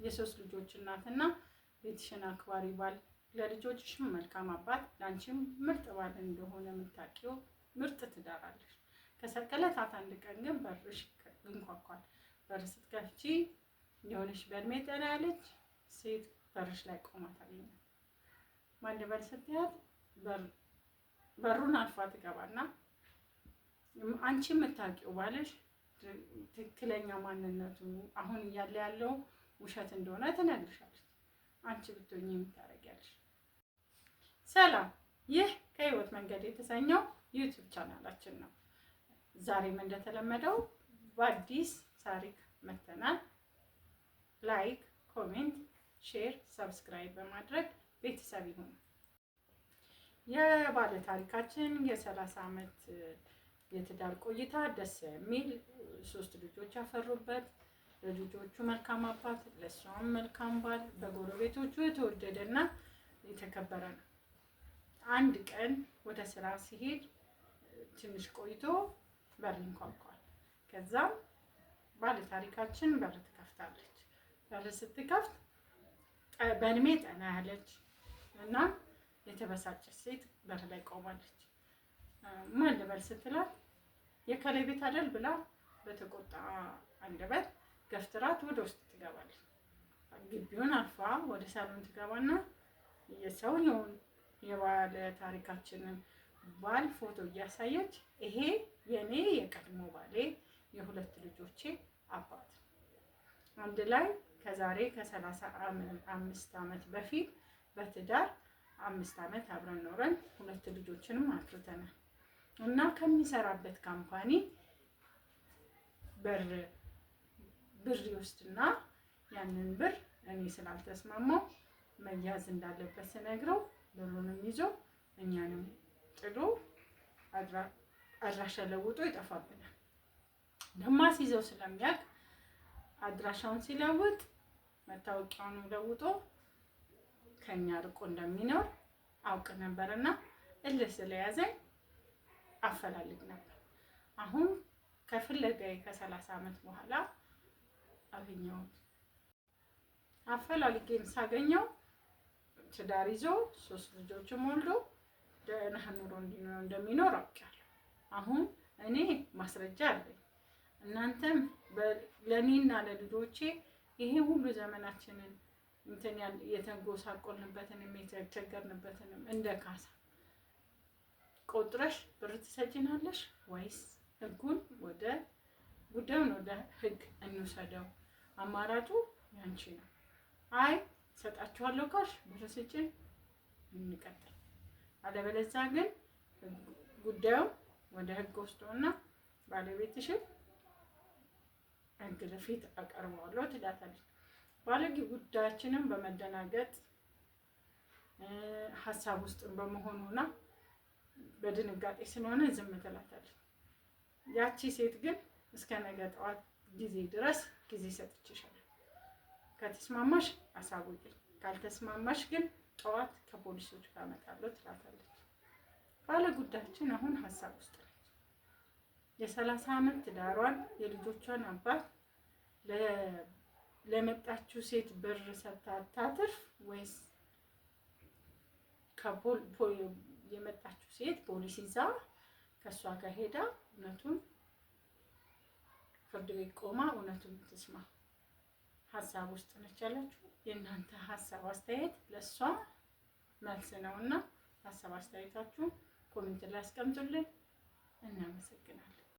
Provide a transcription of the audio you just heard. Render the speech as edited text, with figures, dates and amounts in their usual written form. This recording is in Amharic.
የሶስት ልጆች እናትና ቤትሽን አክባሪ ባል፣ ለልጆችሽም መልካም አባት፣ ለአንቺም ምርጥ ባል እንደሆነ የምታውቂው ምርጥ ትዳር አለሽ። ከዕለታት አንድ ቀን ግን በርሽ ይንኳኳል። በር ስትከፍቺ የሆነች በእድሜ ጠና ያለች ሴት በርሽ ላይ ቆማ ታገኛለሽ። ማን ልበል ስትያት በሩን አልፋ ትገባና አንቺ የምታውቂው ባልሽ ትክክለኛ ማንነቱ አሁን እያለ ያለው ውሸት እንደሆነ ትነግርሻለች። አንቺ ብትሆኚ የምታደርጊያለሽ? ሰላም፣ ይህ ከህይወት መንገድ የተሰኘው ዩቲዩብ ቻናላችን ነው። ዛሬም እንደተለመደው በአዲስ ታሪክ መጥተናል። ላይክ፣ ኮሜንት፣ ሼር፣ ሰብስክራይብ በማድረግ ቤተሰብ ይሁኑ። የባለ ታሪካችን የ30 ዓመት የትዳር ቆይታ ደስ የሚል 3 ልጆች ያፈሩበት፣ ለልጆቹ መልካም አባት፣ ለእሷም መልካም ባል፣ በጎረቤቶቹ የተወደደና የተከበረ ነው። አንድ ቀን ወደ ስራ ሲሄድ ትንሽ ቆይቶ በር ይንኳኳል። ከዛም ባለ ታሪካችን በር ትከፍታለች። በር ስትከፍት በእድሜ ጠና ያለች እና የተበሳጨች ሴት በር ላይ ቆማለች። ማን ልበል ስትላት የከላይ ቤት አይደል ብላ በተቆጣ አንደበት ገፍትራት ወደ ውስጥ ትገባለች። ግቢውን አልፋ ወደ ሳሎን ትገባና የሰውየውን የባለ ታሪካችንን ባል ፎቶ እያሳየች ይሄ የኔ የቀድሞ ባሌ የ2 ልጆቼ አባት አንድ ላይ ከዛሬ ከ35 ዓመት በፊት በትዳር 5 ዓመት አብረን ኖረን 2 ልጆችንም አፍርተናል እና ከሚሰራበት ካምፓኒ ብር ይወስድና ያንን ብር እኔ ስላልተስማማው መያዝ እንዳለበት ስነግረው ብሩንም ይዞ እኛንም ጥሎ አድራሻ ለውጦ ይጠፋብናል። ደማስ ይዘው ስለሚያውቅ አድራሻውን ሲለውጥ መታወቂያውን ለውጦ ከኛ ርቆ እንደሚኖር አውቅ ነበርና እልህ ስለያዘኝ አፈላልግ ነበር። አሁን ከፍለጋዬ ከ30 ዓመት በኋላ አገኘሁት። አፈላልጌም ሳገኘው ትዳር ይዞ 3 ልጆችም ወልዶ ደህና ኑሮ እንደሚኖር አውቃለሁ። አሁን እኔ ማስረጃ አለኝ። እናንተም ለኔና ለልጆቼ ይሄ ሁሉ ዘመናችንን የተንጎሳቆልንበትንም የተቸገርንበትንም እንደ ካሳ ቆጥረሽ ብር ትሰጪናለሽ ወይስ ጉዳዩን ወደ ህግ እንውሰደው? አማራጩ ያንቺ ነው። አይ ሰጣችኋለሁ ካልሽ ብር ስጪን እንቀጥል፣ አለበለዚያ ግን ጉዳዩን ወደ ህግ ወስዶና ባለቤትሽን ህግ ፊት አቀርበዋለሁ ትላታለች። ባለጌ ጉዳያችንን በመደናገጥ ሀሳብ ውስጥ በመሆኑና በድንጋጤ ስለሆነ ዝም ትላታለች። ያቺ ሴት ግን እስከ ነገ ጠዋት ጊዜ ድረስ ጊዜ ሰጥቼሻለሁ፣ ከተስማማሽ አሳውቂኝ፣ ካልተስማማሽ ግን ጠዋት ከፖሊሶች ጋር እመጣለሁ ትላታለች። ባለ ጉዳያችን አሁን ሀሳብ ውስጥ ነች። የ30 ዓመት ትዳሯን የልጆቿን አባት ለመጣችው ሴት ብር ሰጥታ ታትርፍ ወይስ የመጣችው ሴት ፖሊስ ይዛ ከሷ ጋር ሄዳ እውነቱን ፍርድ ቤት ቆማ እውነቱን ትስማ? ሀሳብ ውስጥ ነች ያለችው። የእናንተ ሀሳብ አስተያየት ለሷ መልስ ነውና ሀሳብ አስተያየታችሁን ኮሜንት ላይ አስቀምጡልን። እናመሰግናለን።